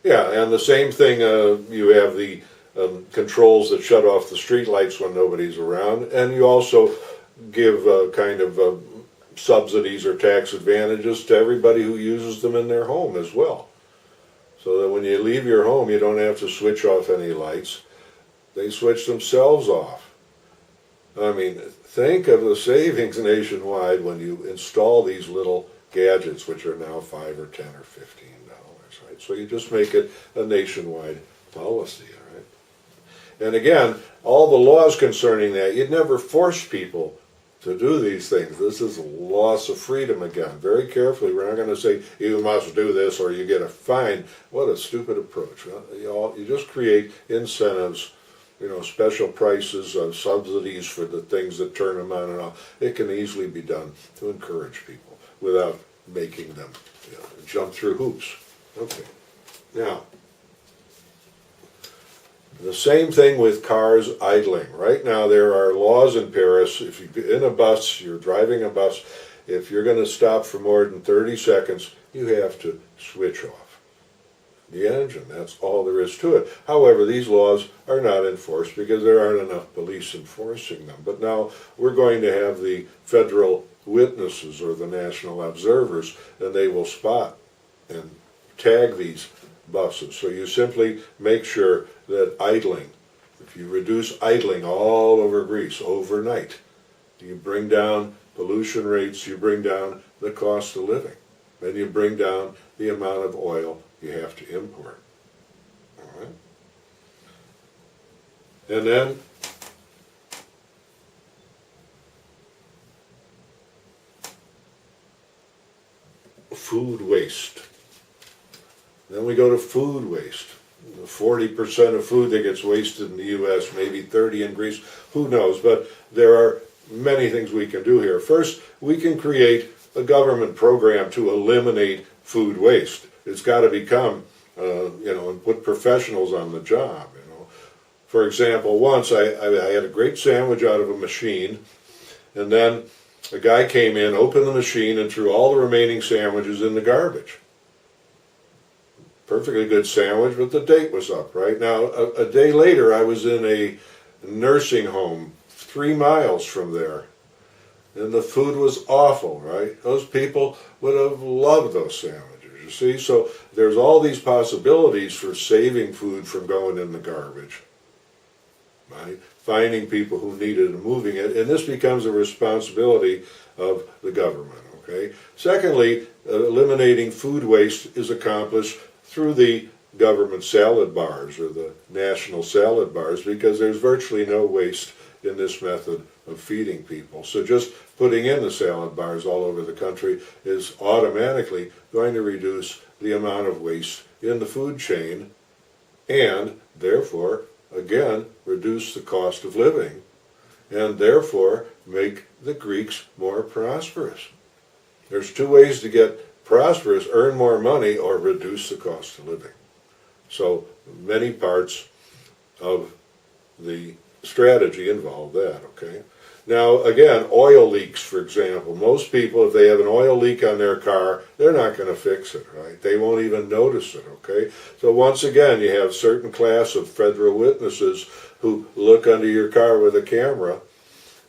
Yeah, and the same thing, you have the controls that shut off the street lights when nobody's around, and you also give kind of subsidies or tax advantages to everybody who uses them in their home as well. So that when you leave your home, you don't have to switch off any lights. They switch themselves off. I mean, think of the savings nationwide when you install these little gadgets, which are now $5 or $10 or $15, right? So you just make it a nationwide policy, right? And again, all the laws concerning that, you'd never force people to do these things. This is a loss of freedom again. Very carefully, we're not going to say you must do this or you get a fine. What a stupid approach. You just create incentives, special prices, subsidies for the things that turn them on and off. It can easily be done to encourage people without making them jump through hoops. Okay. Now, the same thing with cars idling. Right now there are laws in Paris, if you're in a bus, you're driving a bus, if you're going to stop for more than 30 seconds, you have to switch off the engine. That's all there is to it. However, these laws are not enforced because there aren't enough police enforcing them. But now we're going to have the federal witnesses or the national observers, and they will spot and tag these buses. So you simply make sure that idling, if you reduce idling all over Greece overnight, you bring down pollution rates, you bring down the cost of living, and you bring down the amount of oil you have to import. All right? And then food waste. Then we go to food waste. 40% of food that gets wasted in the U.S., maybe 30% in Greece, who knows, but there are many things we can do here. First, we can create a government program to eliminate food waste. It's got to become, and put professionals on the job, For example, once I had a great sandwich out of a machine, and then a guy came in, opened the machine, and threw all the remaining sandwiches in the garbage. Perfectly good sandwich, but the date was up, right? Now, a day later, I was in a nursing home 3 miles from there, and the food was awful, right? Those people would have loved those sandwiches, you see? So there's all these possibilities for saving food from going in the garbage, right? Finding people who need it and moving it, and this becomes a responsibility of the government, okay? Secondly, eliminating food waste is accomplished through the government salad bars or the national salad bars, because there's virtually no waste in this method of feeding people. So just putting in the salad bars all over the country is automatically going to reduce the amount of waste in the food chain and therefore, again, reduce the cost of living and therefore make the Greeks more prosperous. There's 2 ways to get prosperous: earn more money or reduce the cost of living. So many parts of the strategy involve that, okay? Now, again, oil leaks, for example. Most people, if they have an oil leak on their car, they're not going to fix it, right? They won't even notice it, okay? So once again, you have certain class of federal witnesses who look under your car with a camera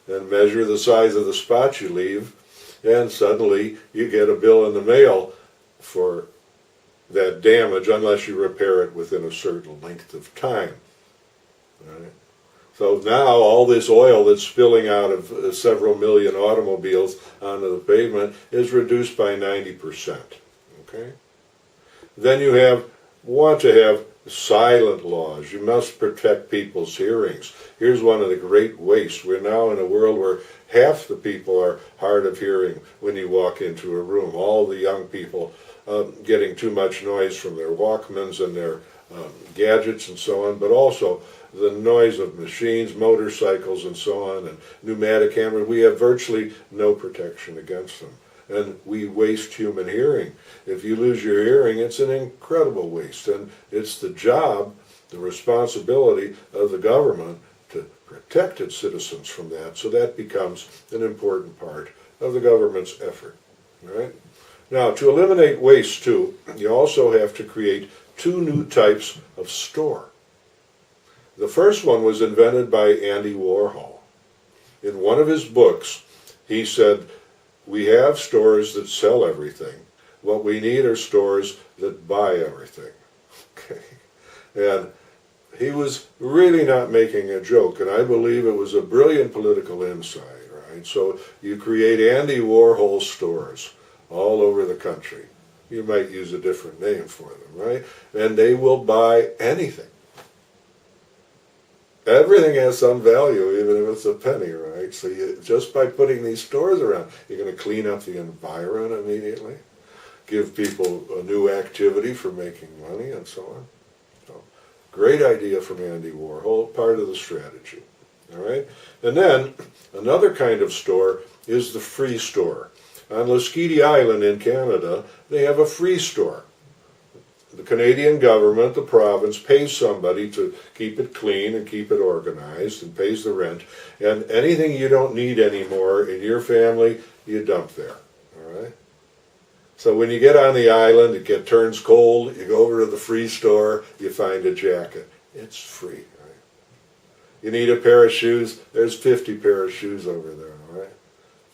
and measure the size of the spot you leave, and suddenly you get a bill in the mail for that damage unless you repair it within a certain length of time. Right? So now all this oil that's spilling out of several million automobiles onto the pavement is reduced by 90%. Okay? Then you want to have silent laws. You must protect people's hearings. Here's one of the great wastes. We're now in a world where half the people are hard of hearing when you walk into a room. All the young people getting too much noise from their Walkmans and their gadgets and so on, but also the noise of machines, motorcycles and so on, and pneumatic hammers. We have virtually no protection against them. And we waste human hearing. If you lose your hearing, it's an incredible waste. And it's the job, the responsibility of the government to protect its citizens from that. So that becomes an important part of the government's effort. Right? Now, to eliminate waste too, you also have to create two new types of store. The first one was invented by Andy Warhol. In one of his books, he said, we have stores that sell everything. What we need are stores that buy everything. Okay. And he was really not making a joke, and I believe it was a brilliant political insight, right? So you create Andy Warhol stores all over the country. You might use a different name for them, right? And they will buy anything. Everything has some value, even if it's a penny, right? So just by putting these stores around, you're going to clean up the environment immediately, give people a new activity for making money, and so on. So, great idea from Andy Warhol, part of the strategy. All right? And then another kind of store is the free store. On Lasqueti Island in Canada, they have a free store. The Canadian government, the province, pays somebody to keep it clean and keep it organized and pays the rent. And anything you don't need anymore in your family, you dump there. All right? So when you get on the island, it turns cold, you go over to the free store, you find a jacket. It's free. Right? You need a pair of shoes, there's 50 pair of shoes over there. All right?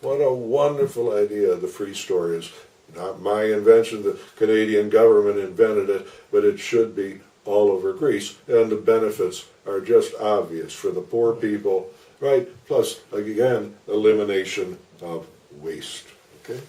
What a wonderful idea the free store is. Not my invention, the Canadian government invented it, but it should be all over Greece. And the benefits are just obvious for the poor people, right? Plus, again, elimination of waste. Okay?